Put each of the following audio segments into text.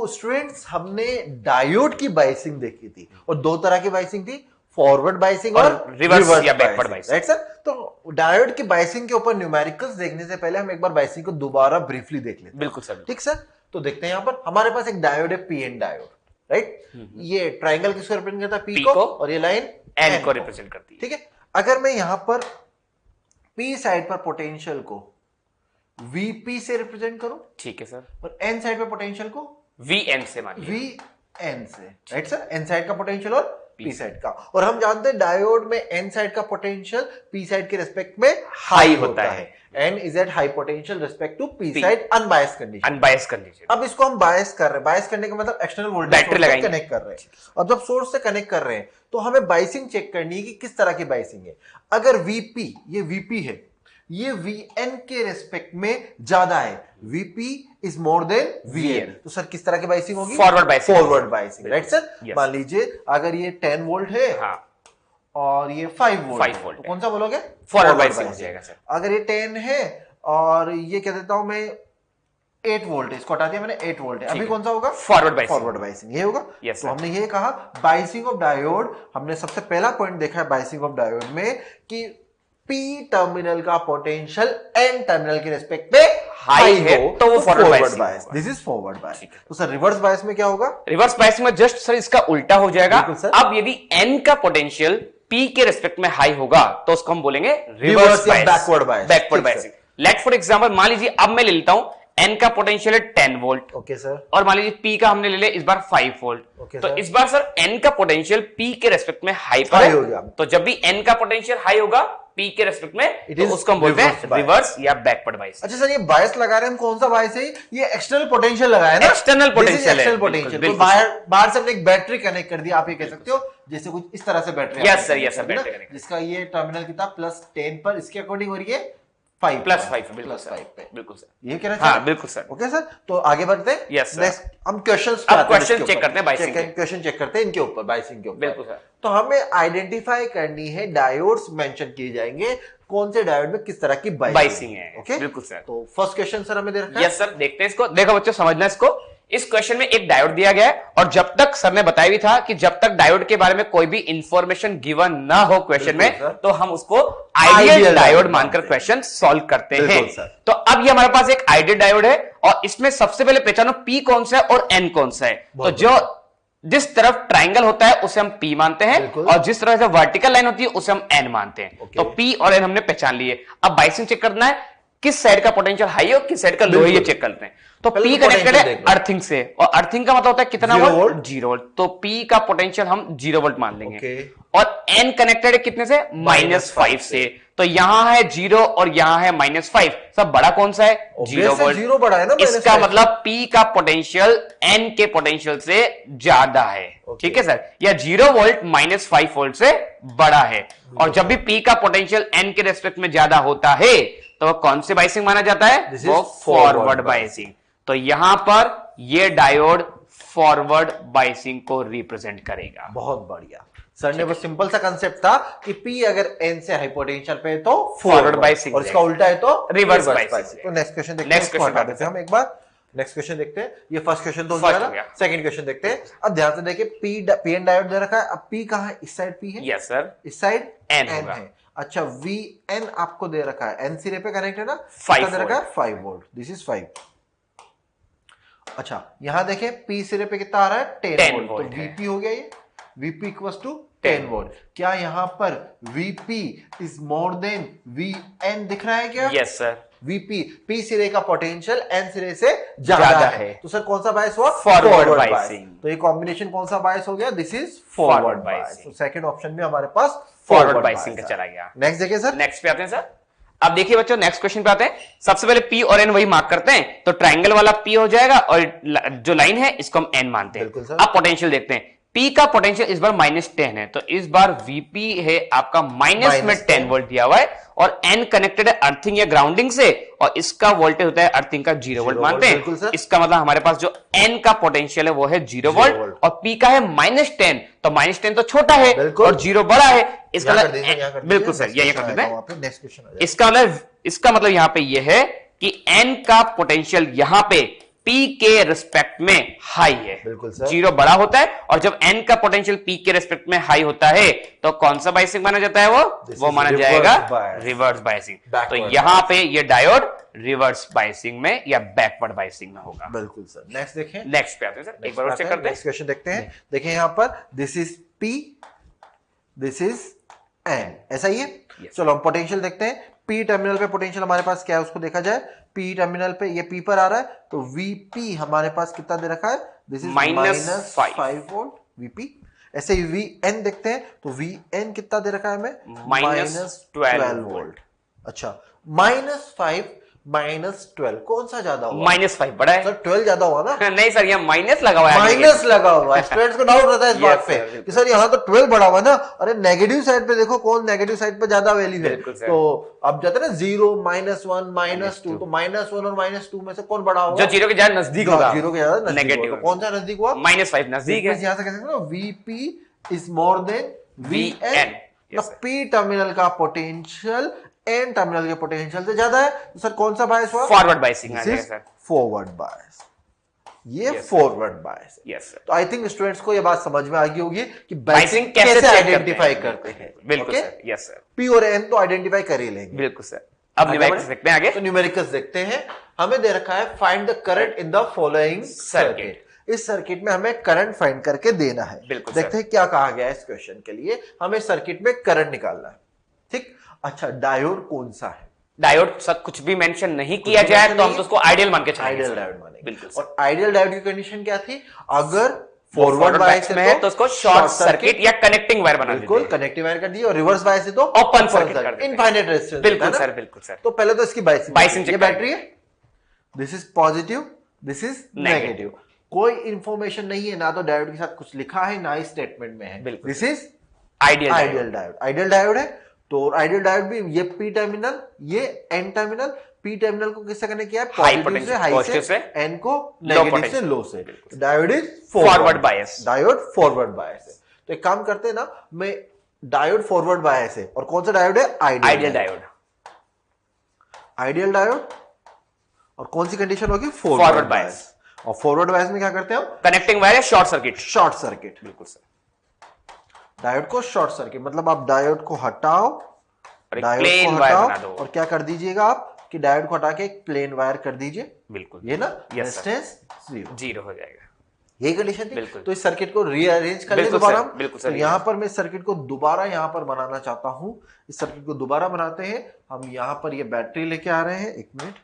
Students हमने diode की biasing देखी थी और दो तरह की बायसिंग थी, फॉरवर्ड बायसिंग और रिवर्स या बैकवर्ड बायसिंग, राइट सर। तो डायोड की बायसिंग के ऊपर न्यूमेरिकल्स देखने से पहले हम एक बार बायसिंग को दोबारा ब्रीफली देख लेते हैं। बिल्कुल सर। ठीक सर, तो देखते हैं यहां पर हमारे पास एक डायोड है, पीएन डायोड, राइट। ये ट्राइंगल किसको रिप्रेजेंट करता है? पी को, और ये लाइन एन को रिप्रेजेंट करती है। ठीक है, अगर मैं यहां पर पी साइड पर पोटेंशियल को वीपी से रिप्रेजेंट करूं, ठीक है सर, और एन साइड पर पोटेंशियल को वी एन से मानिए, वी एन से, राइट सर। एन साइड का पोटेंशियल और पी साइड का, और हम जानते हैं डायोड में एन साइड का पोटेंशियल पी साइड के रिस्पेक्ट में हाई होता है। N is at high potential respect to P side unbias condition, unbias condition. अब इसको हम बायस कर रहे हैं, बायस करने का मतलब एक्सटर्नल वोल्टेज लगाएंगे, कनेक्ट कर रहे हैं। और जब सोर्स से कनेक्ट कर रहे हैं तो हमें बायसिंग चेक करनी है कि किस तरह की बायसिंग है। अगर वीपी, ये वीपी है, ये वीएन के रेस्पेक्ट में ज्यादा है, VP is more than VN, तो सर किस तरह की बायसिंग होगी? Forward biasing, forward biasing, right sir. मान लीजिए अगर ये 10 वोल्ट है, हाँ, और ये 5 वोल्ट, तो कौन सा बोलोगे? फॉरवर्ड बायसिंग हो जाएगा सर। अगर ये 10 है और ये क्या देता हूं मैं 8 वोल्ट है, इसको हटा दिया मैंने, 8 वोल्ट है, अभी कौन सा होगा? फॉरवर्ड बायसिंग, फॉरवर्ड बायसिंग, ये होगा। yes, तो हमने ये कहा बायसिंग ऑफ डायोड, हमने सबसे पहला पॉइंट देखा है बायसिंग ऑफ डायोड में कि पी टर्मिनल का पोटेंशियल एन टर्मिनल के रेस्पेक्ट में हाई है, तो वो forward bias, this is forward bias. तो सर रिवर्स बायस में क्या होगा? रिवर्स बायस में जस्ट सर इसका उल्टा हो जाएगा। अब यदि एन का पोटेंशियल पी के रेस्पेक्ट में हाई होगा तो उसको हम बोलेंगे reverse bias, backward bias, backward biasing. Let for example, मान लीजिए अब मैं ले लेता हूं एन का पोटेंशियल है 10 वोल्ट, ओके सर, और मान लीजिए पी का हमने ले लिया इस बार 5 वोल्ट, okay, तो sir. इस बार सर एन का पोटेंशियल पी के रेस्पेक्ट में हाई पर हो गया। तो जब भी एन का पोटेंशियल हाई होगा पी के रेस्पेक्ट में, तो उसको हम बोलते हैं रिवर्स या बैकवर्ड बायस। अच्छा सर, ये बायस लगा रहे हैं हम, कौन सा बायस है? ये एक्सटर्नल पोटेंशियल लगाया है ना, एक्सटर्नल पोटेंशियल, एक्सटर्नल पोटेंशियल। तो बाहर से हमने एक बैटरी कनेक्ट कर दिया, आप ये कह सकते हो जैसे कुछ इस तरह से battery, yes sir, yes sir, battery connect, जिसका ये टर्मिनल कितना +10 पर, इसके अकॉर्डिंग हो रही है 5 +5, बिल्कुल सर, बिल्कुल सर, ये कह रहे हैं? हाँ बिल्कुल सर। ओके सर, तो आगे बढ़ते हैं। यस सर, नेक्स्ट हम क्वेश्चंस चेक करते हैं, बायसिंग क्वेश्चन चेक करते हैं इनके ऊपर, बायसिंग के ऊपर। बिल्कुल सर। तो हमें आइडेंटिफाई करनी है, डायोड्स मेंशन किए जाएंगे, कौन से डायोड में किस तरह की बायसिंग है। ओके, बिल्कुल सर। तो फर्स्ट क्वेश्चन सर हमें दे रखा है। यस सर, देखते हैं इसको। देखो बच्चों, समझना इसको। इस क्वेश्चन में एक डायोड दिया गया है, और जब तक सर ने बताया भी था कि जब तक डायोड के बारे में कोई भी इंफॉर्मेशन गिवन ना हो क्वेश्चन में, तो हम उसको आइडियल डायोड मानकर क्वेश्चन सॉल्व करते हैं। तो अब ये हमारे पास एक आइडियल डायोड है, और इसमें सबसे पहले पहचानो पी कौन सा है और एन कौन सा है। तो जो जिस तरफ ट्राइंगल होता है उसे हम पी मानते हैं, और जिस तरह से वर्टिकल लाइन होती है उसे हम एन मानते हैं। तो पी और एन हमने पहचान लिए। अब बायसिंग चेक करना है, किस साइड का पोटेंशियल हाई है, किस साइड का लो है, ये चेक करते हैं। तो पी कनेक्टेड है अर्थिंग से, और अर्थिंग का मतलब होता है कितना वोल्ट? 0 वोल्ट। तो पी का पोटेंशियल हम 0 वोल्ट मान लेंगे। और एन कनेक्टेड है कितने से? -5 से। तो यहां है 0 और यहां है -5, सब बड़ा कौन सा है? 0 वोल्ट। 0 बड़ा है ना, इसका मतलब पी का पोटेंशियल एन के पोटेंशियल से ज्यादा है। ठीक है सर, या 0 वोल्ट -5 वोल्ट से बड़ा है। और जब भी पी का पोटेंशियल एन के रेस्पेक्ट में ज्यादा होता है तो कौन से बायसिंग माना जाता है? वो फॉरवर्ड बायसिंग। तो यहां पर ये डायोड फॉरवर्ड बायसिंग को रिप्रेजेंट करेगा। बहुत बढ़िया सर ने, वो सिंपल सा कंसेप्ट था कि पी अगर एन से हाई पोटेंशियल पे तो फॉरवर्ड बायसिंग, और इसका उल्टा है तो रिवर्स बायसिंग। तो नेक्स्ट क्वेश्चन देखते हैं, नेक्स्ट क्वेश्चन हम एक बार नेक्स्ट क्वेश्चन देखते हैं। ये फर्स्ट क्वेश्चन तो हो गया, सेकंड क्वेश्चन देखते हैं। अब ध्यान से देखिए, पी एन डायोड दे रखा है। अब पी कहां है? इस साइड पी है, यस सर, इस साइड एन है। अच्छा, वी एन आपको दे रखा है, एन सिरे पे कनेक्ट है ना, 5 दे रखा है 5 वोल्ट, दिस इज 5। अच्छा, यहां देखें पी सिरे पे कितना आ रहा है? 10 वोल्ट। तो वीपी हो गया, ये वीपी इक्वल्स टू 10 वोल्ट। क्या यहां पर VP is more than V N दिख रहा है क्या? Yes sir. वीपी, पी सिरे का पोटेंशियल एन सिरे से ज्यादा है। तो सर कौन सा बायस हुआ? Forward biasing. तो ये कॉम्बिनेशन कौन सा बायस हो गया? This is forward bias. तो सेकंड ऑप्शन में हमारे पास फॉरवर्ड बायसिंग का चला गया। नेक्स्ट देखिए सर, नेक्स्ट पे आते हैं सर। अब देखिए बच्चों, नेक्स्ट क्वेश्चन पे आते हैं। सबसे पहले पी और एन वही मार्क करते हैं, तो ट्राइंगल वाला पी हो जाएगा, और जो लाइन है इसको हम एन मानते हैं। अब पोटेंशियल देखते हैं। पी का पोटेंशियल इस बार -10 है, तो इस बार वीपी है आपका माइनस में 10 वोल्ट दिया हुआ है, और एन कनेक्टेड है अर्थिंग या ग्राउंडिंग से, और इसका वोल्टेज होता है अर्थिंग का 0 वोल्ट मानते हैं। इसका मतलब हमारे पास जो एन का पोटेंशियल है वो है 0 वोल्ट, और पी का है -10, तो -10 तो छोटा है और 0 बड़ा है। इसका मतलब बिल्कुल सर, ये कर देते हैं। इसका मतलब यहाँ पे ये है कि एन का पोटेंशियल यहाँ पे P के रिस्पेक्ट में हाई है। बिल्कुल सर। 0 बड़ा होता है और जब N का पोटेंशियल P के रिस्पेक्ट में हाई होता है तो कौन सा बायसिंग माना जाता है? वो माना जाएगा रिवर्स बायसिंग। तो यहां पे ये डायोड रिवर्स बायसिंग में या बैकवर्ड बायसिंग में होगा। बिल्कुल सर। नेक्स्ट देखें, नेक्स्ट पे आते हैं सर, एक बार और चेक करते हैं। नेक्स्ट क्वेश्चन देखते हैं। देखिए यहां पर this is P, this is N, ऐसा ही है। चलो हम पोटेंशियल देखते हैं। P टर्मिनल पे पोटेंशियल हमारे पास क्या है उसको देखा जाए। P टर्मिनल पे ये P पर आ रहा है तो VP हमारे पास कितना दे रखा है? This is -5 volt VP। ऐसे ही VN देखते हैं तो VN कितना दे रखा है हमें? -12 वोल्ट। अच्छा, -5 -12 कौन सा ज्यादा हुआ? -5 बड़ा है सर। 12 ज्यादा हुआ ना? नहीं सर, यहाँ माइनस लगा हुआ है। माइनस लगा हुआ है। स्टूडेंट्स को डाउट रहता है इस बात पे कि सर यहाँ तो 12 बढ़ा हुआ ना। अरे नेगेटिव साइड पे देखो, कौन नेगेटिव साइड पे ज्यादा वैल्यू है। तो अब जाते हैं ना 0, -1, -2, तो -1 और -2 में से कौन बड़ा होगा? जो 0 के ज्यादा नजदीक होगा। 0 के ज्यादा नेगेटिव। कौन सा नजदीक हुआ? -5 नजदीक है। यहाँ से कह सकते हैं ना VP is more then VN। P terminal का पोटेंशियल N टर्मिनल के पोटेंशियल से ज्यादा है तो सर कौन सा बायस हुआ? फॉरवर्ड बायसिंग आ जाएगा सर। फॉरवर्ड बायस, ये फॉरवर्ड बायस। Yes sir. तो आई थिंक स्टूडेंट्स को ये बात समझ में आ गई होगी कि बायसिंग कैसे आइडेंटिफाई करते हैं। बिल्कुल सर। Yes sir. P और N तो आइडेंटिफाई कर ही लेंगे। बिल्कुल सर। अब न्यूमेरिकल्स देखते हैं आगे। तो न्यूमेरिकल्स देखते हैं। हमें दे रखा है find the current in the following circuit. इस सर्किट में हमें करंट फाइंड करके देना है। देखते हैं क्या कहा गया है इस क्वेश्चन के लिए। हमें सर्किट में करंट निकालना है। ठीक। अच्छा, डायोड कौन सा है? डायोड सर कुछ भी मेंशन नहीं किया जाए तो हम तो उसको आइडियल मान के चलेंगे। आइडियल डायोड मानेंगे। बिल्कुल। और आइडियल डायोड की कंडीशन क्या थी? अगर फॉरवर्ड बायस में है तो उसको शॉर्ट सर्किट या कनेक्टिंग वायर बना बिल्कुल कनेक्टिंग वायर कर दी, और रिवर्स बायस है तो ओपन सर्किट, इनफाइनाइट रेजिस्टेंस। बिल्कुल सर। बिल्कुल सर। तो पहले तो इसकी बायसिंग, ये बैटरी है, this is positive, this is negative. कोई इंफॉर्मेशन नहीं है, ना तो डायोड के साथ कुछ लिखा है ना ही स्टेटमेंट में है। This is ideal diode. Ideal diode है तो आइडियल डायोड भी ये P टर्मिनल, ये N टर्मिनल। P टर्मिनल को किससे कनेक्ट किया है? पॉजिटिव से हाई से, N को नेगेटिव से लो से। Diode is forward bias. Diode forward bias है। तो एक काम करते हैं ना, मैं डायोड फॉरवर्ड बायस है। और कौन सा डायोड है? Ideal diode. Ideal diode. और कौन सी कंडीशन होगी? Forward bias. और फॉरवर्ड बायस में क्या करते हैं हम? कनेक्टिंग वायर या शॉर्ट सर्किट। Short circuit. बिल्कुल सर। डायोड को शॉर्ट सर्किट मतलब आप डायोड को हटाओ, प्लेन वायर बना दो, और क्या कर दीजिएगा आप कि डायोड को हटा के एक प्लेन वायर कर दीजिए। बिल्कुल। ये ना रेजिस्टेंस 0 हो जाएगा। ये कंडीशन थी। तो इस सर्किट को रीअरेंज कर ले दोबारा। बिल्कुल सर। यहाँ पर मैं सर्किट को दोबारा यहाँ पर बनाना चाहता हूं। इस सर्किट को दोबारा बनाते हैं हम। यहाँ पर ये बैटरी लेके आ रहे हैं। एक मिनट,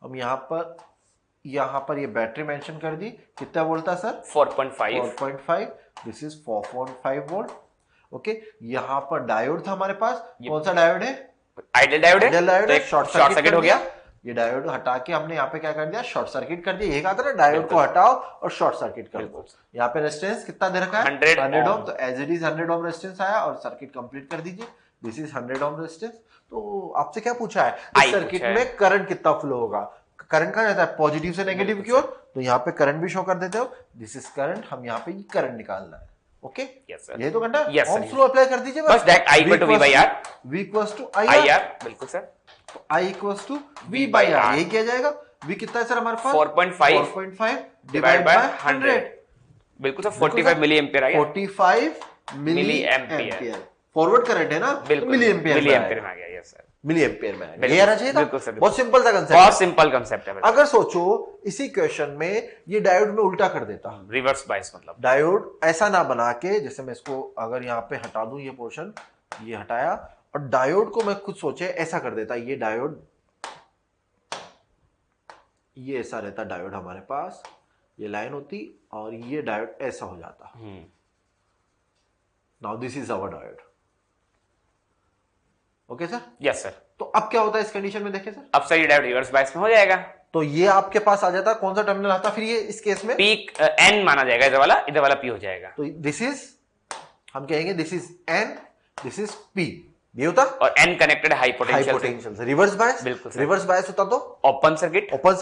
हम यहाँ पर ये बैटरी मेंशन कर दी। कितना वोल्ट था sir? 4.5। This is 4.5 volt. Okay. यहाँ पर डायोड था हमारे पास। कौन सा डायोड है? आइडियल डायोड है। आइडियल डायोड है। शॉर्ट सर्किट हो गया। ये डायोड हटा के हमने यहाँ पे क्या कर दिया? शॉर्ट सर्किट कर दिया। ये कहा था ना, डायोड को हटाओ और शॉर्ट सर्किट कर दो। यहाँ पे रेजिस्टेंस कितना दे रखा है? 100 ओम। तो as it is 100 ohm resistance आया और सर्किट कंप्लीट कर दीजिए। This is 100 ohm resistance. तो आपसे क्या पूछा है? इस सर्किट में करंट कितना फ्लो होगा? करंट कहाँ जाता है? पॉजिटिव से नेगेटिव की ओर। तो यहाँ पे करंट भी शो कर देते हो। This is current. हम यहाँ पे करंट निकालना है। ओके। ये तो घंटा ओम्स लॉ अप्लाई कर दीजिए बस। Direct I = V by R। V = IR। बिल्कुल सर। तो I = V by R यही किया जाएगा। V कितना है सर हमारे पास? 4.5 डिवाइड बाय 100। बिल्कुल सर। 45 मिली एम्पियर आ गया। 45 मिली एम्पियर फॉरवर्ड करंट है ना? मिली एम्पियर में आ गया। Yes sir. मिली एम्पियर में आएगा। ये आना चाहिए था। बहुत सिंपल सा कंसेप्ट। बहुत सिंपल कंसेप्ट है। अगर सोचो इसी क्वेश्चन में ये डायोड में उल्टा कर देता, रिवर्स बायस मतलब डायोड ऐसा ना बना के, जैसे मैं इसको अगर यहाँ पे हटा दूं, ये पोर्शन ये हटाया, और डायोड को मैं खुद सोचे ऐसा कर देता। ये डायोड ये ऐसा रहता डायोड हमारे पास, ये लाइन होती और ये डायोड ऐसा हो जाता। Now this is our diode. Okay sir? Yes sir. तो अब क्या होता है इस कंडीशन में? देखिए सर, अब सर ये डायोड रिवर्स बायस में हो जाएगा। तो ये आपके पास आ जाता। कौन सा टर्मिनल आता फिर ये इस केस में? पीक N माना जाएगा। इधर वाला P हो जाएगा। तो दिस इज, हम कहेंगे this is N, this is P। ये होता। और N कनेक्टेड हाई पोटेंशियल से रिवर्स बायस। बिल्कुल। रिवर्स बायस होता तो ओपन सर्किट। ओपन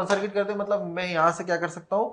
सर्किट करते मतलब मैं यहां से क्या कर सकता हूं?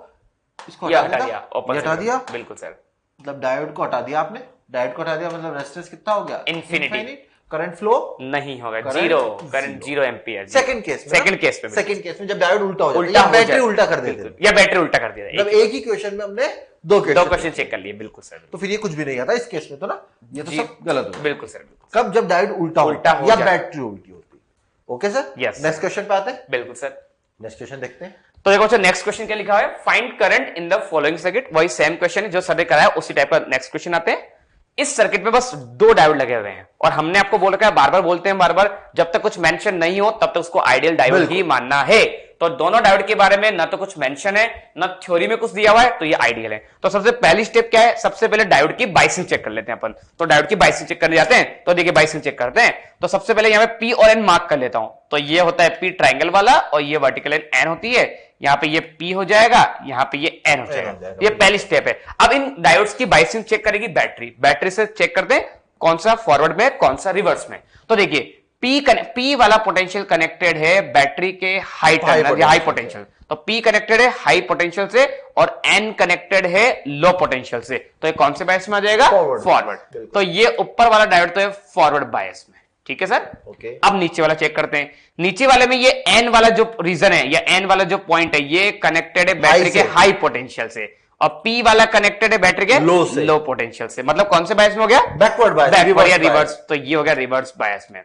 इसको हटा दिया। बिल्कुल सर। मतलब डायोड को हटा दिया आपने। डायोड को हटा दिया मतलब रेजिस्टेंस कितना हो गया? इन्फिनिटी। करंट फ्लो नहीं होगा, zero current, 0 ampere. Second case में जब डायोड उल्टा हो जाता है, बैटरी उल्टा कर देते हैं, या बैटरी उल्टा कर दिया, मतलब एक ही क्वेश्चन में हमने दो क्वेश्चन चेक कर लिए। बिल्कुल सर। तो फिर ये कुछ भी नहीं आता इस केस में, तो ना ये तो सब गलत हो। बिल्कुल सर। कब? जब डायोड उल्टा हो या बैटरी उल्टी होती। Okay sir, yes. Next question पे आते हैं। बिल्कुल सर, नेक्स्ट क्वेश्चन देखते हैं। तो देखो सर, नेक्स्ट क्वेश्चन क्या लिखा है, find current in the following circuit. वही सेम क्वेश्चन है जो सर ने कराया, उसी टाइप का नेक्स्ट क्वेश्चन आते हैं। इस सर्किट में बस 2 डायोड लगे हुए हैं, और हमने आपको बोल रखा है, बार बार बोलते हैं, बार बार, जब तक कुछ मेंशन नहीं हो तब तक उसको आइडियल डायोड ही मानना है। तो दोनों डायोड के बारे में ना तो कुछ मेंशन है, ना थ्योरी में कुछ दिया हुआ है, तो ये आइडियल है। तो सबसे पहली स्टेप क्या है, सबसे पहले डायोड की बाइसिंग चेक कर लेते हैं अपन। तो डायोड की बाइसिंग चेक करने जाते हैं, तो देखिए बाइसिंग चेक करते हैं। तो सबसे पहले यहाँ पे P और N मार्क कर लेता हूं। तो ये होता है P ट्राइंगल वाला, और ये वर्टिकल N होती है। यहाँ पे ये P हो जाएगा, यहाँ पे ये N हो जाएगा। ये पहली स्टेप है। अब इन डायोड्स की बाइसिंग चेक करेगी बैटरी से चेक करते हैं कौन सा फॉरवर्ड में, कौन सा रिवर्स में। तो देखिए P वाला पोटेंशियल कनेक्टेड है बैटरी के हाई टर्मिनल या हाई पोटेंशियल, तो P कनेक्टेड है हाई पोटेंशियल से, और N कनेक्टेड है लो पोटेंशियल से। तो ये कौन से बायस में आ जाएगा, फॉरवर्ड। तो ये ऊपर वाला डायोड तो है फॉरवर्ड बायस में, ठीक है सर। ओके। अब नीचे वाला चेक करते हैं। नीचे वाले में ये N वाला जो रीजन है, या N वाला जो पॉइंट है, ये कनेक्टेड है बैटरी के हाई पोटेंशियल से, और P वाला कनेक्टेड है बैटरी के लो पोटेंशियल से। मतलब कौन से बायस में हो गया, बैकवर्ड बायस या रिवर्स। तो ये हो गया रिवर्स बायस में।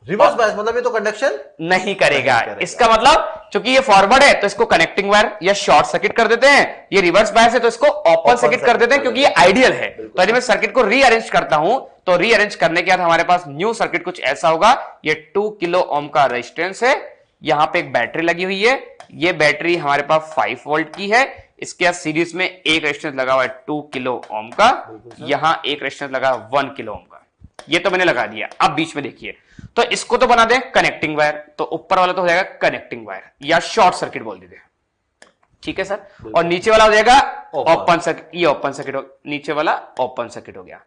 रिवर्स बायस मतलब ये तो कंडक्शन नहीं करेगा। इसका मतलब चूंकि ये फॉरवर्ड है तो इसको कनेक्टिंग वायर या शॉर्ट सर्किट कर देते हैं, ये रिवर्स बायस है तो इसको ओपन सर्किट कर देते हैं, क्योंकि ये आइडियल है। तो यदि मैं सर्किट को रीअरेंज करता हूं, तो रीअरेंज करने के बाद हमारे पास न्यू सर्किट कुछ ऐसा होगा। ये 2 किलो ओम का रेजिस्टेंस है, यहां पे एक बैटरी लगी हुई है, ये बैटरी हमारे पास 5 वोल्ट की है, इसके साथ सीरीज में एक रेजिस्टेंस लगा हुआ है 2 किलो ओम का, यहां एक रेजिस्टेंस लगा 1 किलो ओम का। ये तो मैंने लगा दिया। अब बीच में देखिए, तो इसको तो बना दें कनेक्टिंग वायर, तो ऊपर वाला तो हो जाएगा कनेक्टिंग वायर या शॉर्ट सर्किट बोल दीजिए, ठीक है सर। और नीचे वाला हो जाएगा ओपन सर्किट, ये ओपन सर्किट हो, नीचे वाला ओपन सर्किट हो गया।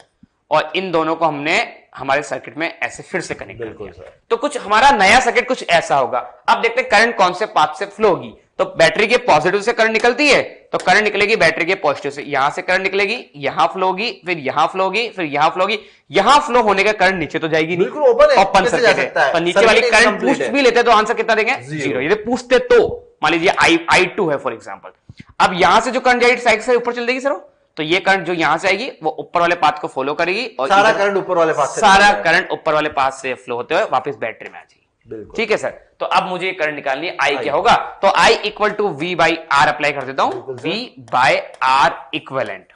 और इन दोनों को हमने हमारे सर्किट में ऐसे फिर से कनेक्ट कर दिया, तो कुछ हमारा नया सर्किट कुछ ऐसा होगा। अब देखते हैं करंट कौन से पाथ से फ्लो होगी। तो बैटरी के पॉजिटिव से करंट निकलती है, तो करंट निकलेगी बैटरी के पॉजिटिव से, यहां से करंट निकलेगी, यहां फ्लो होगी, फिर यहां फ्लो होगी, फिर यहां फ्लो होगी। यहां फ्लो होने का करंट नीचे तो जाएगी नहीं, बिल्कुल ओपन सर्किट है। तो नीचे वाली करंट पूछ भी लेते तो आंसर कितना देंगे, 0। यदि पूछते तो मान लीजिए I2 है फॉर एग्जाम्पल। अब यहां से जो करंट जाएगी साइड से ऊपर चल देगी सर, तो ये करंट जो यहां से आएगी वो ऊपर वाले पाथ को फॉलो करेगी, और सारा करंट ऊपर वाले पाथ से, सारा करंट ऊपर वाले पाथ से फ्लो होते हुए वापस बैटरी में आ जाएगी, ठीक है सर। तो अब मुझे करंट निकालनी है, I क्या होगा, तो I equal to V by R apply कर देता हूं, V बाय आर इक्वलेंट,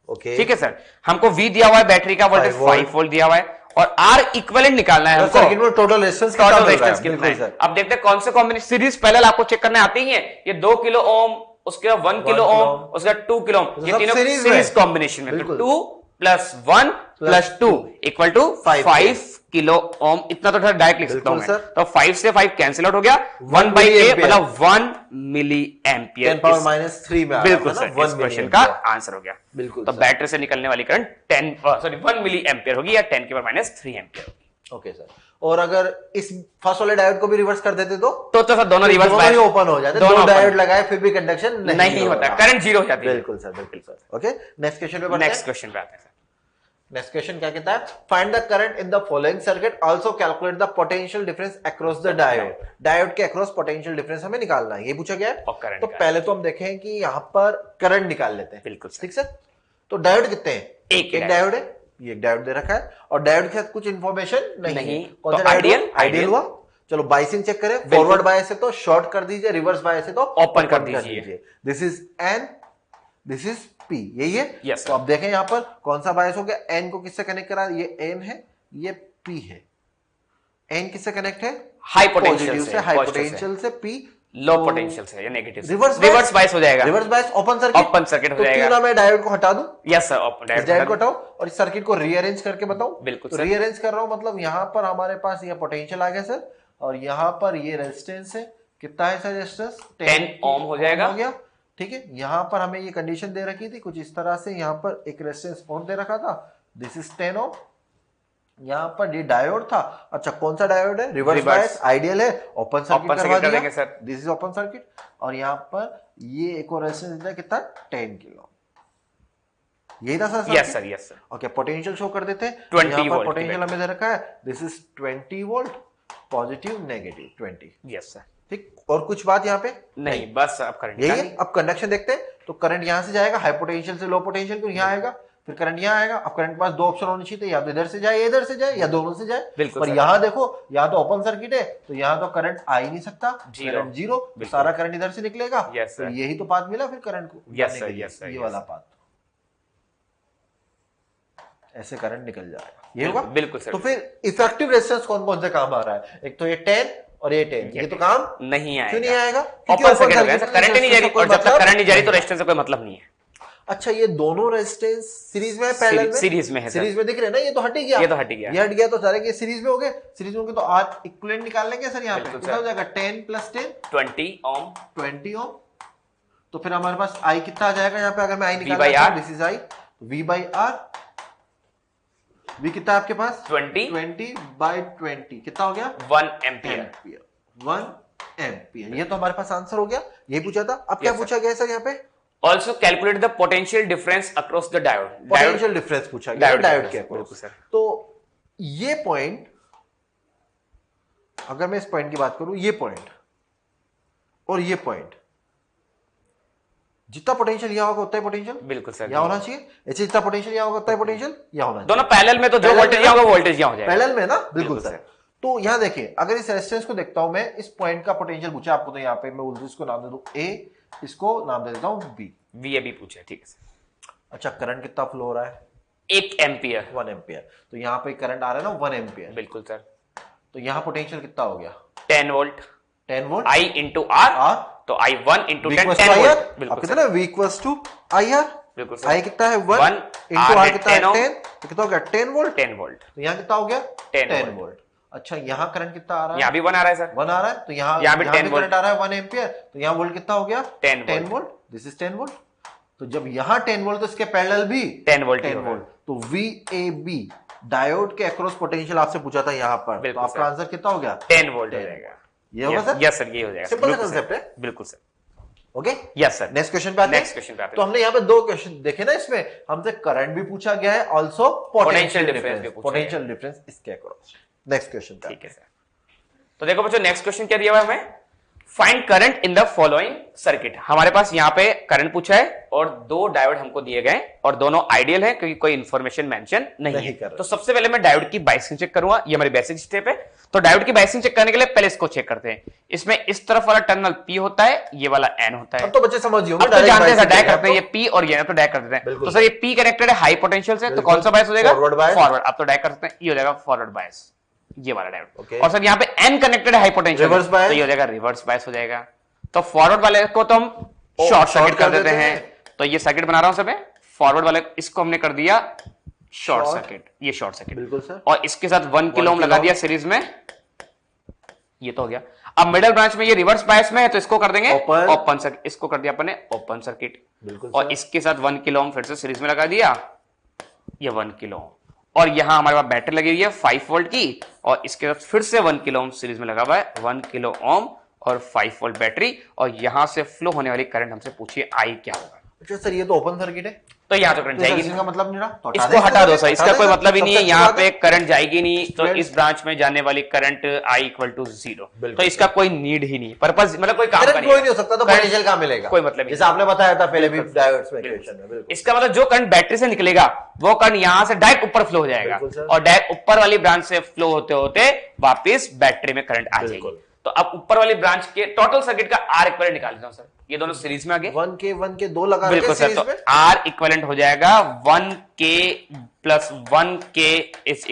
ठीक है सर। हमको V दिया हुआ है बैटरी का वोल्टेज 5 वोल्ट दिया हुआ है, और R इक्वलेंट निकालना है हमको, टोटल रेजिस्टेंस कितना है। अब देखते हैं कौन से कॉम्बिनेशन, सीरीज पैरेलल आपको चेक करने आती है। ये 2 किलो ओम, उसके बाद 1 किलो ओम, उसके बाद 2 किलो ओम, ये तीनों सीरीज कॉम्बिनेशन में। 2 + 1 + 2 इक्वल टू 5 किलो ओम। इतना तो डायरेक्ट लिख सकता हूं मैं। तो 5 से 5 कैंसिल आउट हो गया, 1/A मतलब 1 मिली एम्पियर, 10⁻³ में। बिल्कुल सर, इस क्वेश्चन का आंसर हो गया। बिल्कुल। तो बैटरी से निकलने वाली करंट 1 मिली एम्पियर होगी, या 10⁻³ एम्पियर होगी। Okay sir. और अगर इस फर्स्ट वाले डायोड को भी रिवर्स कर देते तो सर दोनों रिवर्स बायस ओपन हो जाते, दो डायोड लगाए फिर भी कंडक्शन नहीं होता, करंट 0 हो जाती है। बिल्कुल सर, बिल्कुल सर। ओके, नेक्स्ट क्वेश्चन पे बढ़ते हैं। नेक्स्ट क्वेश्चन पे आते हैं सर। नेक्स्ट क्वेश्चन क्या कहता है, find the current in the following circuit, also calculate the potential difference across the diode. Diode के अक्रॉस पोटेंशियल डिफरेंस हमें निकालना है, ये पूछा गया है। तो पहले तो हम देखें कि यहाँ पर करंट निकाल लेते हैं, बिल्कुल ठीक सर। तो डायोड कितने हैं, एक डायोड है, ये एक डायोड दे रखा है, और डायोड के साथ कुछ इंफॉर्मेशन नहीं। कौन सा आइडियल हुआ। चलो बाइसिंग चेक करें, फॉरवर्ड बायस है तो शॉर्ट कर दीजिए, रिवर्स बायस है तो ओपन कर दीजिए। This is N, this is P, यही है। yes, तो अब देखें यहाँ पर कौन सा बायस हो गया, N को किससे कनेक्ट करा, ये N है, ये P है। N किससे कनेक्ट है, हाई पोटेंशियल से, हाई पोटेंशियल से, P लो पोटेंशियल से या नेगेटिव से। रिवर्स बायस हो जाएगा, रिवर्स बायस ओपन सर्किट हो जाएगा। तो मैं डायोड को हटा दूं, यस सर, डायोड को हटाओ और इस सर्किट को रीअरेंज करके बताऊं। बिल्कुल तो रीअरेंज कर रहा हूं, मतलब यहाँ पर हमारे पास ये पोटेंशियल आ गया सर, और यहाँ पर ये रेजिस्टेंस है, कितना है सर रेजिस्टेंस, 10 ओम हो जाएगा, हो गया, ठीक है। यहाँ पर हमें ये कंडीशन दे रखी थी कुछ इस तरह से, यहाँ पर एक रेजिस्टेंस और दे रखा था, दिस इज 10 ओम। यहाँ पर ये डायोड था, अच्छा कौन सा डायोड है, रिवर्स बायस, आइडियल है, ओपन सर्किट करवा दिया sir, this is open circuit. और यहाँ पर ये एक और रेजिस्टेंस है कितना, 10 किलो, यही था sir? Yes sir, yes sir. Okay, potential show कर देते हैं। 20 वोल्ट पोटेंशियल हमें दे रखा है, this is 20 volt, positive negative 20। Yes sir. ठीक, और कुछ बात यहाँ पे नहीं, बस अब करंट यही है। अब कंडक्शन देखते हैं, तो करंट यहाँ से जाएगा हाई पोटेंशियल से लो पोटेंशियल को, यहाँ आएगा, फिर करंट यहाँ आएगा। अब करंट के पास दो ऑप्शन होने चाहिए, या तो इधर से जाए या इधर से जाए, या दोनों से जाए। पर यहाँ देखो, यहाँ तो ओपन सर्किट है, तो यहाँ तो करंट आ ही नहीं सकता, करंट जीरो, सारा करंट इधर से निकलेगा। तो यही तो पाथ मिला फिर करंट को, ये वाला पाथ, ऐसे करंट निकल जाएगा, ये होगा। बिल्कुल सर। तो फिर इफेक्टिव रेजिस्टेंस कौन कौन से काम आ रहा है? एक तो ये 10 और ये 10, ये तो काम नहीं आएगा। क्यों नहीं आएगा? ओपन सर्किट हो गया, करंट नहीं जा रही, और जब तक करंट नहीं जा रही तो रेजिस्टेंस से कोई मतलब नहीं है। अच्छा, ये दोनों रेजिस्टेंस सीरीज में है, पैरेलल में? सीरीज में है सर। सीरीज में दिख रहे हैं ना, ये तो हट ही गया, ये तो हट ही गया, ये हट गया, तो सारे के सीरीज में हो गए। सीरीज में हो गए तो आर इक्विवेलेंट निकाल लेंगे सर। यहाँ पे कितना हो जाएगा? 10 + 10 20 ओम, 20 ओम। तो फिर हमारे पास आई कितना आ जाएगा यहाँ पे? अगर मैं आई निकाल, this is I, V/R। We कितना है आपके पास? 20/20 कितना हो गया? 1 एम्पियर। 1 एम्पियर। ये तो हमारे पास आंसर हो गया, यही पूछा था। अब क्या पूछा गया सर यहाँ पे? Also calculate the potential difference across the diode. Potential difference पूछा गया डायोड के अक्रॉस। तो ये पॉइंट, अगर मैं इस पॉइंट की बात करूं, ये पॉइंट और ये पॉइंट, जितना पोटेंशियल यहाँ होगा उतना ही पोटेंशियल बिल्कुल सर यहाँ होना चाहिए। ऐसे जितना पोटेंशियल यहाँ होगा उतना ही पोटेंशियल यहाँ होना चाहिए। दोनों पैरेलल में, तो जो वोल्टेज यहाँ होगा वोल्टेज यहाँ हो जाएगा। पैरेलल में ना, बिल्कुल सर। तो यहाँ देखिए, अगर इस रेजिस्टेंस को देखता हूं मैं, इस पॉइंट का पोटेंशियल पूछा आपको, तो यहाँ पे मैं इसको नाम दे दूं A, इसको नाम दे देता हूं B। VAB पूछा, ठीक है सर। अच्छा, करंट कितना फ्लो हो रहा है? 1 एम्पियर। 1 एम्पियर। तो यहाँ पे करंट आ रहा है ना 1 एम्पियर। बिल्कुल सर। तो यहाँ पोटेंशियल कितना हो गया? 10 volt. 10 volt I into R, तो I1 into 10 वोल्ट। बिल्कुल कितना? V = IR। बिल्कुल सर। I कितना है? 1 into R कितना है? 10। तो कितना हो गया? 10 वोल्ट। 10 वोल्ट। तो यहाँ कितना हो गया? 10 वोल्ट। अच्छा, यहाँ करंट कितना आ रहा है? यहाँ भी 1 आ रहा है सर। 1 आ रहा है, तो यहाँ भी 10 वोल्ट करंट आ रहा है 1 एम्पियर। तो यहाँ वोल्ट कितना हो गया? 10 वोल्ट। This is 10 volt. तो जब यहाँ 10 वोल्ट, तो इसके पैरेलल भी 10 वोल्ट। तो VAB डायोड के अक्रॉस पोटेंशियल आपसे पूछा था यहाँ पर, तो आपका आंसर कितना हो गया? 10 वोल्ट हो जाएगा। ये होगा सर? यस सर, ये हो जाएगा। सिंपल कांसेप्ट है। बिल्कुल sir. Okay, yes sir. Next question पे आते हैं। तो हमने यहाँ पे दो क्वेश्चन देखे ना, इसमें हमसे करंट भी पूछा गया है, ऑल्सो पोटेंशियल डिफरेंस इसके अक्रॉस। नेक्स्ट क्वेश्चन, ठीक है सर। तो देखो बच्चों, नेक्स्ट क्वेश्चन क्या दिया हुआ है हमें? Find current in the following circuit. हमारे पास यहाँ पे करंट पूछा है और दो डायोड हमको दिए गए, और दोनों आइडियल है क्योंकि कोई इंफॉर्मेशन मेंशन नहीं है। तो सबसे पहले मैं डायोड की बायसिंग चेक करूंगा, ये हमारी बेसिक स्टेप है। तो डायोड की बायसिंग चेक करने के लिए पहले इसको चेक करते हैं। इसमें इस तरफ वाला टर्मिनल P होता है, ये वाला N होता है। अब तो बच्चे समझ गए, अब तो जानते हैं डायरेक्ट करते हैं, ये P और ये तो डायरेक्ट कर देते हैं। तो सर ये P कनेक्टेड है हाई पोटेंशियल से, तो कौन सा बायस हो जाएगा? फॉरवर्ड। अब तो डायरेक्ट कर सकते हैं, ये हो जाएगा फॉरवर्ड बायस, ये वाला डायोड। और सर यहाँ पे N कनेक्टेड है हाई पोटेंशियल, तो ये हो जाएगा रिवर्स बायस हो जाएगा। तो फॉरवर्ड वाले को तो हम शॉर्ट सर्किट कर देते हैं। तो ये सर्किट बना रहा हूं सब, फॉरवर्ड वाले इसको हमने कर दिया शॉर्ट सर्किट, ये शॉर्ट सर्किट। बिल्कुल सर। और इसके साथ 1 किलो ओम लगा दिया सीरीज में, ये तो हो गया। अब मिडिल ब्रांच में ये रिवर्स बायस में है, तो इसको कर देंगे ओपन सर्किट, इसको कर दिया अपने ओपन सर्किट। और इसके साथ 1 किलो ओम फिर से सीरीज में लगा दिया, ये 1 किलो ओम। और यहां हमारे पास बैटरी लगी हुई है 5 वोल्ट की, और इसके साथ फिर से 1 किलो ओम सीरीज में लगा हुआ है, 1 किलो ओम और 5 वोल्ट बैटरी। और यहां से फ्लो होने वाली करंट हमसे पूछिए आई क्या होगा। अच्छा सर, ये तो ओपन सर्किट है, तो यहाँ तो करंट जाएगी, इसका मतलब नहीं रहा, तो इसको हटा दो सर, इसका कोई मतलब ही नहीं है, यहाँ पे करंट जाएगी नहीं। तो इस ब्रांच में जाने वाली करंट I = 0, तो इसका कोई नीड ही नहीं, पर्पस मतलब कोई काम नहीं हो सकता। तो पोटेंशियल कहाँ मिलेगा? कोई मतलब नहीं, जैसे आपने बताया था पहले भी डायोड्स में इक्वेशन में। इसका मतलब जो करंट बैटरी से निकलेगा वो करंट यहाँ से डायरेक्ट ऊपर फ्लो हो जाएगा, और डायरेक्ट ऊपर वाली ब्रांच से फ्लो होते होते वापिस बैटरी में करंट आ जाएगी। तो अब ऊपर वाली ब्रांच के टोटल सर्किट का R इक्विवेलेंट निकाल देता हूं सर, ये दोनों सीरीज में आ गए, 1K 2 लगा रखे बिल्कुल सर। तो R इक्विवेलेंट हो जाएगा 1K + 1K =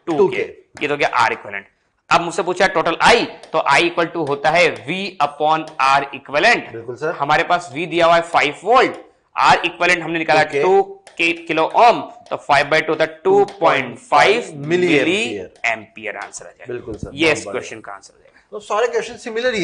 2K, ये तो गया R इक्विवेलेंट। अब मुझसे पूछा टोटल I, तो I = होता है V/R इक्विवेलेंट। बिल्कुल सर। हमारे पास V दिया हुआ है 5 वोल्ट, R इक्विवेलेंट हमने निकाला 2 किलो ओम, तो 5/2 होता है 2.5 मिली एम्पियर आंसर आ जाएगा। बिल्कुल सर, ये इस क्वेश्चन का आंसर हो जाएगा। तो सारे क्वेश्चन सिमिलरली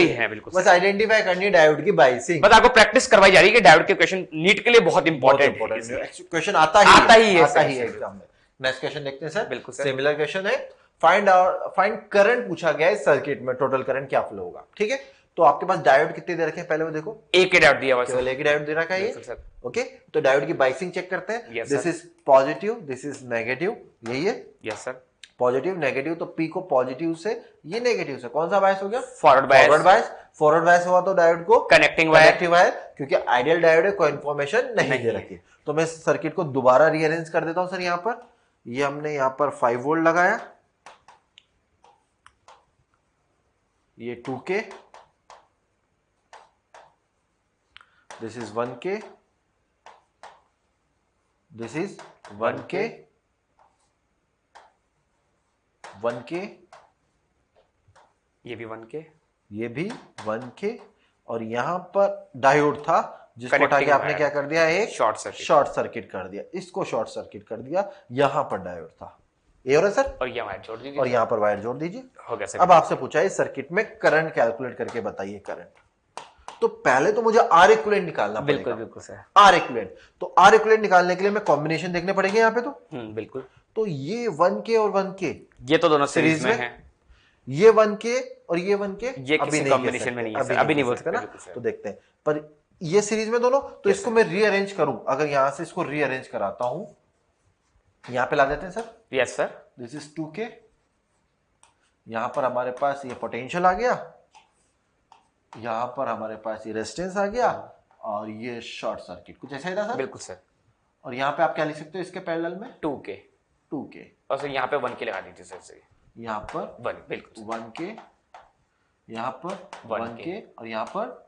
है, बिल्कुल। बस आइडेंटिफाई करनी है डायोड की बायसिंग। बस आपको प्रैक्टिस करवाई जा रही है कि डायोड के क्वेश्चन नीट के लिए बहुत इंपॉर्टेंट क्वेश्चन आता ही है एग्जाम में। नेक्स्ट क्वेश्चन देखते हैं सर। बिल्कुल सर। सिमिलर क्वेश्चन है, फाइंड करंट पूछा गया है सर्किट में, टोटल करंट क्या फ्लो होगा। ठीक है, तो आपके पास डायोड कितने दे रखे हैं पहले वो देखो, एक ही डायोड दिया हुआ है केवल एक ही डायोड दे रखा है ये। ओके, तो डायोड की बाइसिंग चेक करते हैं। Yes, this sir. Is positive, this is negative, यही है। यस सर, पॉजिटिव नेगेटिव, तो पी को पॉजिटिव से, ये नेगेटिव से, कौन सा बायस हो गया? Forward bias. फॉरवर्ड बायस हुआ तो डायोड को कनेक्टिंग वायर, क्योंकि आइडियल डायोड है, कोई इन्फॉर्मेशन नहीं दे रखी। तो मैं सर्किट को दोबारा रीअरेंज कर देता हूं सर। यहाँ पर ये हमने यहाँ पर 5 वोल्ट लगाया, ये 2K, this is 1K, this is 1K, 1K, ये भी 1K, ये भी 1K, और यहां पर डायोड था जिसको हटा के आपने क्या कर दिया, एक शॉर्ट सर्किट कर दिया, इसको शॉर्ट सर्किट कर दिया। यहां पर डायोड था, ये हो रहा है सर, और यहाँ वायर जोड़ दीजिए, और यहां पर वायर जोड़ दीजिए। हो गया सर। अब आपसे पूछा है सर्किट में करंट कैलकुलेट करके बताइए करंट। तो पहले तो मुझे आर इक्विवेलेंट निकालना पड़ेगा। बिल्कुल बिल्कुल सर, आर इक्विवेलेंट, तो आर इक्विवेलेंट निकालने के लिए मैं कॉम्बिनेशन देखने पड़ेंगे यहाँ पे। तो बिल्कुल, तो ये 1K और 1K ये तो दोनों सीरीज में है, ये 1K और ये 1K, ये किसी कॉम्बिनेशन में नहीं है, अभी नहीं बोल सकते ना। तो देखते हैं, पर ये सीरीज में दोनों, तो इसको मैं रीअरेंज करूं, अगर यहां से इसको रीअरेंज कराता हूं, यहां पे ला देते हैं sir. Yes sir, this is 2K, यहां पर हमारे पास ये पोटेंशियल आ गया, यहां पर हमारे पास ये रेजिस्टेंस आ गया, और ये शॉर्ट सर्किट, कुछ ऐसा ही था सर। बिल्कुल सर, और यहाँ पे आप क्या लिख सकते हो इसके पैरेलल में? 2K, 2K, और सर यहाँ पे 1K लगा दीजिए सर से, यहाँ पर 1, बिल्कुल 1K, यहाँ पर 1K, और यहाँ पर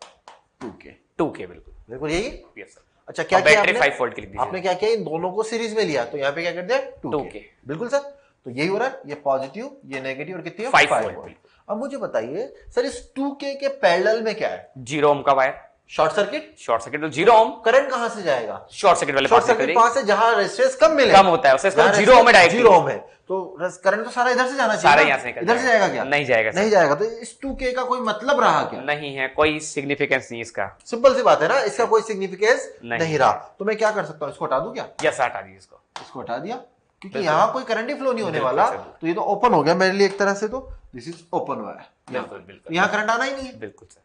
2K, बिल्कुल बिल्कुल यही। Yes sir. अच्छा, क्या किया बैटरी आपने? 5 वोल्ट की लिख दीजिए, आपने क्या किया, इन दोनों को सीरीज में लिया, तो यहाँ पे क्या कर दिया, 2K। बिल्कुल सर, तो यही हो रहा है, ये पॉजिटिव, ये नेगेटिव, और कितनी है, 5 5 वोल्ट। वोल्ट। अब मुझे बताइए सर, इस 2K के पैरेलल में क्या है? 0 ओम का वायर, शॉर्ट सर्किट। तो 0 ओम, करंट कहां से जाएगा? शॉर्ट सर्किट वाले शॉर्ट पास सर्किट पास से, जहां रेजिस्टेंस कम मिले, कम होता है उससे, 0 ओम है डायरेक्ट, 0 ओम है, तो करंट तो सारा इधर से जाना चाहिए, सारा यहाँ से इधर से जाएगा क्या? नहीं जाएगा, नहीं जाएगा। तो इस 2K का कोई मतलब रहा क्या? नहीं है, कोई सिग्निफिकेंस नहीं इसका, सिंपल सी बात है ना, इसका कोई सिग्निफिकेंस नहीं रहा। तो मैं क्या कर सकता हूँ, इसको हटा दूं क्या? यस, हटा दीजिए इसको, इसको हटा दिया, क्योंकि यहाँ कोई करंट ही फ्लो नहीं होने वाला, तो ये तो ओपन हो गया मेरे लिए एक तरह से। तो दिस इज ओपन वायर, बिल्कुल, यहाँ करंट आना ही नहीं है। बिल्कुल सर।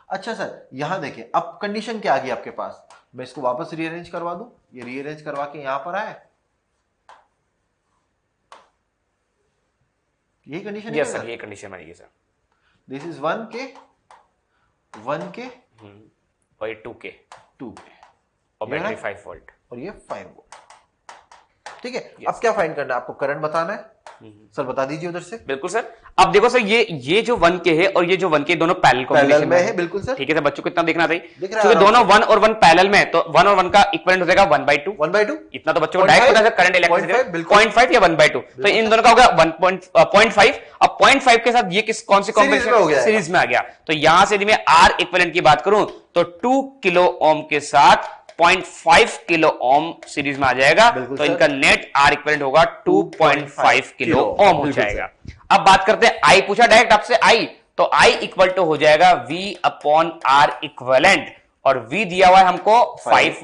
अच्छा सर, यहाँ देखिए, अब कंडीशन क्या आ गई आपके पास, मैं इसको वापस रीअरेंज करवा दूं, ये रीअरेंज करवा के यहां पर आए, यही कंडीशन है। यस सर, ये कंडीशन बनेगी sir. This is 1K, 1K, और ये 2K, और ये बैटरी ना? 5 वोल्ट, और ये 5 वोल्ट। ठीक है, अब क्या फाइंड करना है आपको? करंट बताना है। सर बता दीजिए उधर से। बिल्कुल सर। अब देखो सर, ये जो 1K है और ये जो 1K दोनों पैरेलल पैरेलल में है, बिल्कुल सर। ठीक है सर, बच्चों को इतना देखना चाहिए, दिख रहा है क्योंकि दोनों 1 और 1 पैरेलल में, तो 1 और 1 का इक्विवेलेंट हो जाएगा 1/2, 1/2, इतना तो बच्चों को डायरेक्ट पता है करंट इलेक्ट्रिसिटी 0.5 या 1/2, तो इन दोनों का होगा 1.5। अब 0.5 के साथ ये कौन सी कॉम्बिनेशन सीरीज में आ गया, तो यहां से यदि मैं आर इक्विवेलेंट की बात करूं तो 2 किलो ओम के साथ 0.5 किलो ओम सीरीज में आ जाएगा, तो इनका नेट आर इक्विवेलेंट होगा 2.5 किलो ओम हो जाएगा। अब बात करते हैं आई, पूछा डायरेक्ट आपसे आई, तो आई इक्वल टू हो जाएगा V अपॉन आर इक्विवेलेंट, और V दिया हुआ है हमको 5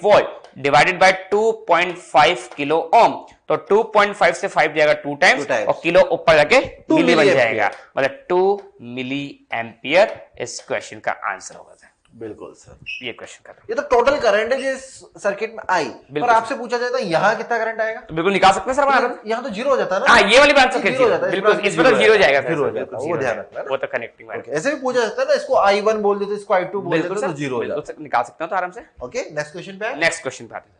volt divided by 2.5 kilo ohm, तो 2.5 से 5 जाएगा 2 टाइम्स, और किलो ऊपर जाके मिली बन जाएगा, मतलब 2 मिली एम्पियर इस क्वेश्चन का आंसर होगा। बिल्कुल सर, ये क्वेश्चन कर रहा हूं। ये तो टोटल करंट है जिस सर्किट में आई, पर आपसे पूछा जाता है यहाँ कितना करंट आएगा, तो बिल्कुल निकाल सकते हैं सर, यहाँ तो जीरो हो जाता है ना। हाँ, ये वाली बात तो जीरो हो जाता है, बिल्कुल, इसमें तो जीरो जाएगा, वो ध्यान रखना, वो तो कनेक्टिंग वाला। ऐसे भी पूछा जाता है ना, इसको I1 बोल देते, इसको I2 बोल देते, तो जीरो हो जाता है। निकाल सकते हो तो आराम से। ओके, नेक्स्ट क्वेश्चन पे। नेक्स्ट क्वेश्चन पे आते हैं।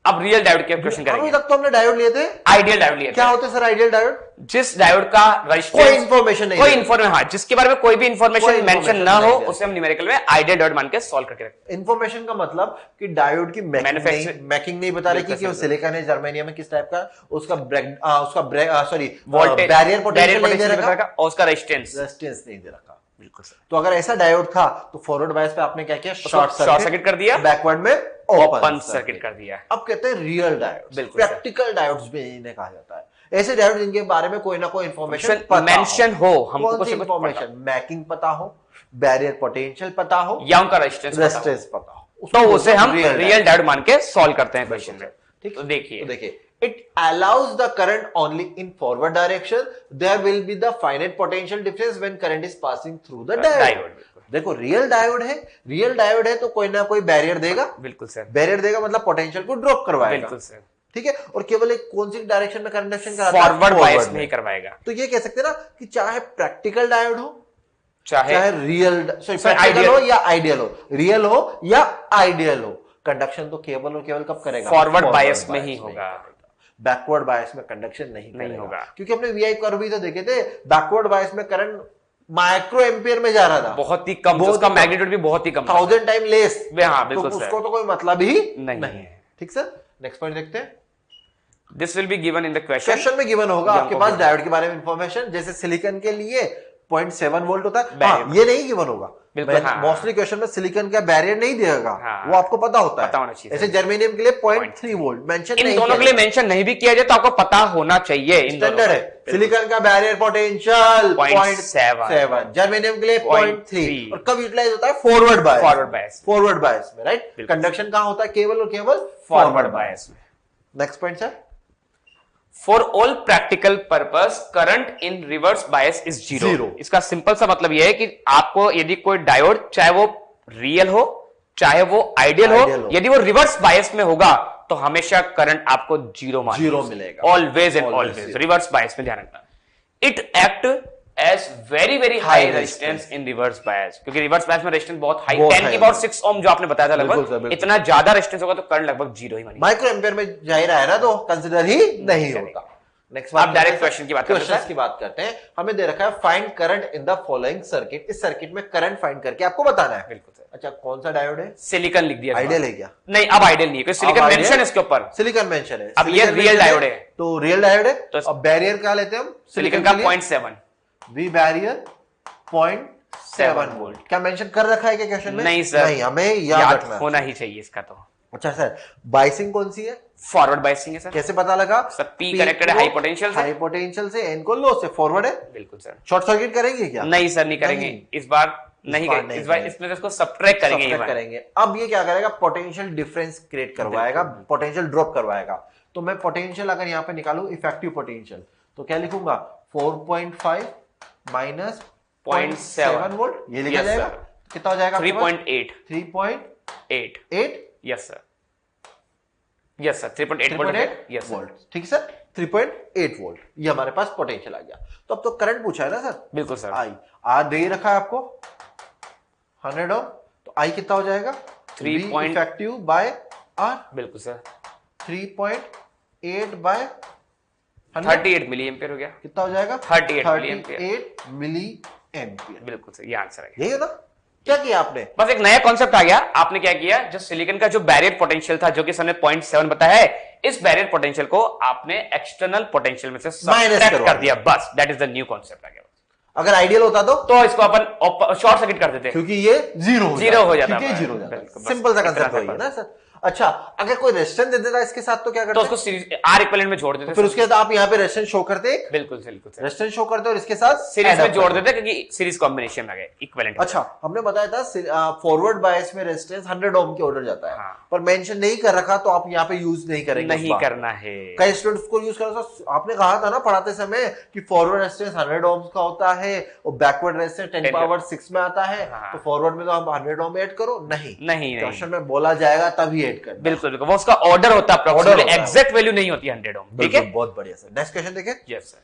अब रियल डायोड के क्वेश्चन करेंगे। अभी तक तो हमने डायोड लिए थे, आइडियल डायोड लिए थे। क्या होते हैं सर आइडियल डायोड? जिस डायोड का रेजिस्टेंस कोई इन्फॉर्मेशन नहीं, कोई इन्फॉर्मेशन, हाँ, जिसके बारे में कोई भी इन्फॉर्मेशन मेंशन ना हो, नहीं उसे हम न्यूमेरिकल में आइडियल डायोड मान के सॉल्व करके रखते हैं। इन्फॉर्मेशन का मतलब कि डायोड की मैकिंग नहीं बता रही कि वो सिलिकॉन है, जर्मेनियम है, किस टाइप का, उसका वोल्टेज, बैरियर पोटेंशियल नहीं दे रखा, और उसका रेजिस्टेंस नहीं दे रखा। बिल्कुल सर। तो अगर ऐसा डायोड था तो फॉरवर्ड बायस पे आपने क्या किया, शॉर्ट सर्किट कर दिया, बैकवर्ड में ओपन सर्किट कर दिया। अब कहते हैं रियल डायोड, बिल्कुल प्रैक्टिकल डायोड्स भी इन्हें कहा जाता है, ऐसे डायोड जिनके बारे में कोई ना कोई इन्फॉर्मेशन मेंशन हो, हमको कुछ इन्फॉर्मेशन, मैकिंग पता हो, बैरियर पोटेंशियल पता हो, या उनका रेजिस्टेंस पता हो, तो उसे हम रियल डायोड मान के सॉल्व करते हैं क्वेश्चन में। ठीक, तो देखिए it allows the current only in forward direction. There will be the finite potential difference when current is passing through the diode. देखो रियल डायोड है तो कोई ना कोई बैरियर देगा, बिल्कुल सर, बैरियर देगा मतलब पोटेंशियल को ड्रॉप करवाएगा, बिल्कुल सर, ठीक है, और केवल एक कौन सी डायरेक्शन में कंडक्शन कराता है, फॉरवर्ड बायस में ही करवाएगा। तो ये कह सकते हैं ना कि चाहे प्रैक्टिकल डायोड हो, चाहे रियल प्रैक्टिकल हो या आइडियल हो, रियल हो या आइडियल हो, कंडक्शन तो केवल और केवल कब करेगा, फॉरवर्ड बायस में ही होगा, बैकवर्ड बायस में कंडक्शन नहीं होगा। क्योंकि हमने वीआई कर्व भी तो देखे थे, बैकवर्ड बायस में करंट माइक्रो एम्पियर में जा रहा था, बहुत ही कम, उसका मैग्नीट्यूड भी बहुत ही कम, 1000 टाइम लेस, हाँ बिल्कुल, तो उसको तो कोई मतलब ही नहीं है। ठीक सर, नेक्स्ट पॉइंट देखते हैं। This will be given in the question में गिवन होगा आपके पास डायोड के बारे में इंफॉर्मेशन, जैसे सिलिकॉन के लिए 0.7 वोल्ट होता है, हाँ, ये नहीं गिवन होगा मोस्टली क्वेश्चन में, सिलिकॉन का बैरियर नहीं देगा, वो आपको पता होता है, ऐसे जर्मेनियम के लिए 0.3 वोल्ट मेंशन नहीं, इन दोनों के लिए मेंशन नहीं भी किया जाए तो आपको पता होना चाहिए, स्टैंडर्ड है। सिलिकॉन का बैरियर पोटेंशियल 0.7, जर्मेनियम के लिए 0.3, और कब यूटिलाइज होता है, फॉरवर्ड बायस में, राइट। कंडक्शन कहां होता है, केवल और केवल फॉरवर्ड बायस में। Next point sir, For all practical purpose, current in reverse bias is zero. इसका सिंपल सा मतलब यह है कि आपको यदि कोई डायोड, चाहे वो रियल हो चाहे वो आइडियल हो, यदि वो रिवर्स बायस में होगा तो हमेशा करंट आपको जीरो मिलेगा, always and always reverse bias में ध्यान रखना। It act as very high resistance in reverse bias, क्योंकि रिवर्स बायस में रेजिस्टेंस बहुत हाई, 10 की पावर 6 ओम जो आपने बताया था, लगभग इतना ज्यादा रेजिस्टेंस होगा तो करंट लगभग जीरो ही मानेगा, माइक्रो एम्पियर में जा रहा है ना, तो कंसीडर ही नहीं होगा। नेक्स्ट आप डायरेक्ट क्वेश्चन की बात करते हैं। हमें दे रखा है find current in the following circuit, इस सर्किट में करंट फाइंड करके आपको बताना है। बिल्कुल सर। अच्छा, कौन सा डायोड है, सिलिकॉन लिख दिया, आइडियल है क्या, नहीं अब आइडियल नहीं है, क्योंकि सिलिकॉन मेंशन है इसके ऊपर, सिलिकॉन मेंशन है, अब ये रियल डायोड है, तो रियल डायोड है, तो अब बैरियर क्या लेते हैं हम, सिलिकॉन का 0.7, वी बैरियर 0.7 वोल्ट, क्या मेंशन कर रखा है क्या क्वेश्चन में, नहीं सर, नहीं, हमें याद रखना होना ही चाहिए इसका। तो अच्छा सर, बायसिंग कौन सी है, फॉरवर्ड बायसिंग है सर। कैसे पता लगा सर, पी कनेक्टेड है हाई पोटेंशियल से, एन को लो से, फॉरवर्ड है, बिल्कुल सर। शॉर्ट सर्किट करेंगे क्या, नहीं सर, नहीं करेंगे इस बार, नहीं करेंगे इस बार, इसमें इसको सब्ट्रैक्ट करेंगे। अब ये क्या करेगा, पोटेंशियल डिफरेंस क्रिएट करवाएगा, पोटेंशियल ड्रॉप करवाएगा। तो मैं पोटेंशियल अगर यहाँ पे निकालू इफेक्टिव पोटेंशियल, तो क्या लिखूंगा, 4.5 माइनस 0.7 वोल्ट, ये लिखा जाएगा, कितना हो जाएगा, 3.8, yes sir, yes sir, 3.8 volt, ठीक सर, 3.8 वोल्ट, ये हमारे पास पोटेंशियल आ गया। तो अब तो करंट पूछा है ना सर, बिल्कुल सर, आई आर दे रखा है आपको 100 ओम, तो आई कितना हो जाएगा, 3 इफेक्टिव बाय आर, बिल्कुल सर, 3.8 बाय 38 मिली एम्पियर हो गया, कितना हो जाएगा, 38 मिली एम्पियर, बिल्कुल सर, ये आंसर है, यही है ना। क्या किया आपने, बस एक नया कॉन्सेप्ट आ गया, आपने क्या किया, जो सिलिकॉन का जो बैरियर पोटेंशियल था, जो कि हमने 0.7 बताया है, इस बैरियर पोटेंशियल को आपने एक्सटर्नल पोटेंशियल में से सब्ट्रैक्ट कर दिया, बस that is the new concept आ गया। अगर आइडियल होता तो इसको अपन शॉर्ट सर्किट कर देते, क्योंकि ये जीरो हो जाता, सिंपल सा कंसेप्ट है ना सर। अच्छा, अगर कोई रेजिस्टेंस दे देता इसके साथ तो क्या करते, तो उसको सीरीज आर इक्विवेलेंट में जोड़ देते, फिर उसके साथ आप यहाँ पे रेजिस्टेंस शो करते, बिल्कुल रेजिस्टेंस शो करते और इसके साथ सीरीज में जोड़ देते, क्योंकि सीरीज कॉम्बिनेशन में गए इक्विवेलेंट। अच्छा, हमने बताया था फॉरवर्ड बायस में रेजिस्टेंस 100 ओम के ऑर्डर जाता है, हाँ। पर मेंशन नहीं कर रखा, तो आप यहाँ पे यूज नहीं करेंगे, नहीं करना है, कई स्टूडेंट्स को यूज करना। आपने कहा था ना पढ़ाते समय कि फॉरवर्ड रेजिस्टेंस 100 ओम्स का होता है और बैकवर्ड रेजिस्टेंस 10 पावर 6 में आता है, तो फॉरवर्ड में तो आप 100 ओम ऐड करो, नहीं क्वेश्चन में बोला जाएगा तभी ऐड कर, बिल्कुल, वो उसका ऑर्डर होता है, एग्जैक्ट वैल्यू नहीं होती 100 ओम, ठीक है, बहुत बढ़िया सर। नेक्स्ट क्वेश्चन देखें, यस सर।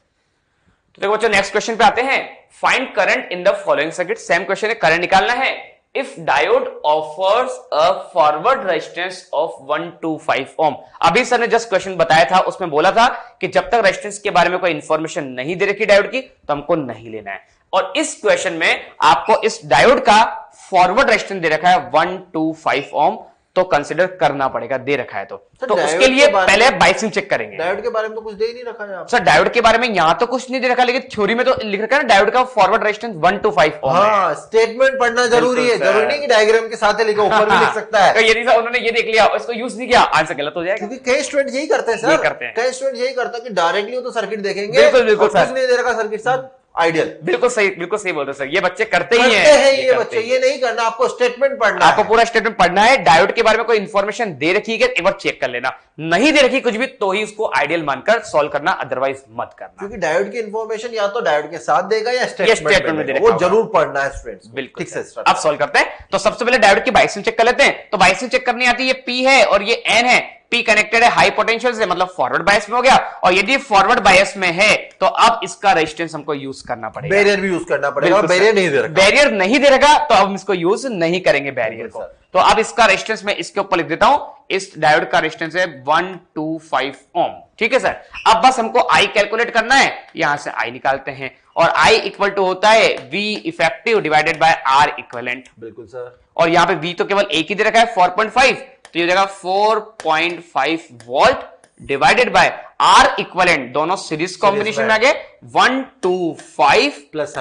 तो देखो बच्चों, नेक्स्ट क्वेश्चन पे आते हैं, find current in the following circuit, same question है, करंट निकालना है। If diode offers a forward resistance of 125 ओम, अभी सर ने जस्ट क्वेश्चन बताया था, उसमें बोला था कि जब तक रेजिस्टेंस के बारे में कोई इंफॉर्मेशन नहीं दे रखी डायोड की, तो हमको नहीं लेना है, और इस क्वेश्चन में आपको इस डायोड का फॉरवर्ड रेजिस्टेंस दे रखा है 125 ओम, तो कंसिडर करना पड़ेगा, दे रखा है तो उसके लिए पहले बायसिंग चेक करेंगे। डायोड के बारे में तो कुछ दे ही नहीं रखा है सर, डायोड के बारे में यहां तो कुछ नहीं दे रखा, लेकिन थ्योरी में तो लिख रखा है ना, डायोड का फॉरवर्ड रेजिस्टेंस 125 ओम है। स्टेटमेंट पढ़ना जरूरी है, जरूरी नहीं कि डायग्राम के साथ लिखा, ऊपर भी लिख सकता है। तो यदि सर उन्होंने ये देख लिया, इसको यूज नहीं किया, आंसर गलत हो जाएगा, क्योंकि कई स्टूडेंट यही करते हैं सर, कई स्टूडेंट यही करते हैं कि डायरेक्टली तो सर्किट देखेंगे, बिल्कुल कुछ नहीं दे रखा सर्किट साथ, आइडियल। बिल्कुल सही बोल रहे हो सर, ये बच्चे करते ही हैं ये करते बच्चे, ही। ये नहीं करना, आपको स्टेटमेंट पढ़ना है, आपको पूरा स्टेटमेंट पढ़ना है। डायोड के बारे में कोई इंफॉर्मेशन दे रखी है एक बार चेक कर लेना, नहीं दे रखी कुछ भी तो ही उसको आइडियल मानकर सॉल्व करना, अदरवाइज मत करना। क्योंकि डायोड की इंफॉर्मेशन या तो डायोड के साथ देगा या स्टेटमेंट में देगा, वो जरूर पढ़ना है स्टूडेंट्स। बिल्कुल ठीक से अब सॉल्व करते हैं। तो सबसे पहले डायोड की बाइसिंग चेक कर लेते हैं। तो बाइसिंग चेक करनी आती है, ये P है और ये N है। P कनेक्टेड है हाई पोटेंशियल से, मतलब फॉरवर्ड बायस में हो गया, और यदि फॉरवर्ड बायस में है तो अब इसका रेजिस्टेंस हमको यूज करना पड़ेगा। बैरियर भी यूज करना पड़ेगा, बैरियर नहीं दे रखा, बैरियर नहीं दे रखा तो अब हम इसको यूज नहीं करेंगे बैरियर को। तो अब इसका रेजिस्टेंस मैं इसके ऊपर लिख देता हूं, इस डायोड का रेजिस्टेंस है 125 ओम। ठीक है सर, अब बस हमको I कैलकुलेट करना है, यहां से I निकालते हैं, और I इक्वल टू होता है V effective divided by R equivalent. बिल्कुल सर, और यहां पे V तो केवल एक ही दे रखा है 4.5, तो ये हो जाएगा 4.5 volt divided by R equivalent, दोनों सीरीज कॉम्बिनेशन में आ गए 125 प्लस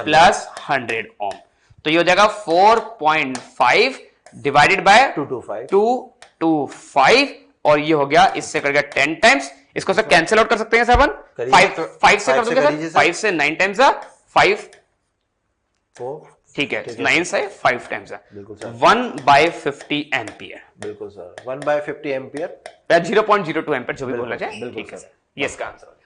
100 ओम। तो ये हो जाएगा 4.5 डिवाइडेड बाय 225, और ये हो गया, इससे कर गया 10 टाइम्स। इसको सर कैंसिल आउट कर सकते हैं सर अपन, 5 से कर दोगे सर, 5 से 9 टाइम्स 5, ठीक है 9 से 5 टाइम्स है, 1/50 एम्पियर। बिल्कुल सर, 1/50 एम्पियर, 0.02 एम्पियर जो भी बोला जाए, ठीक है सर, ये इसका आंसर।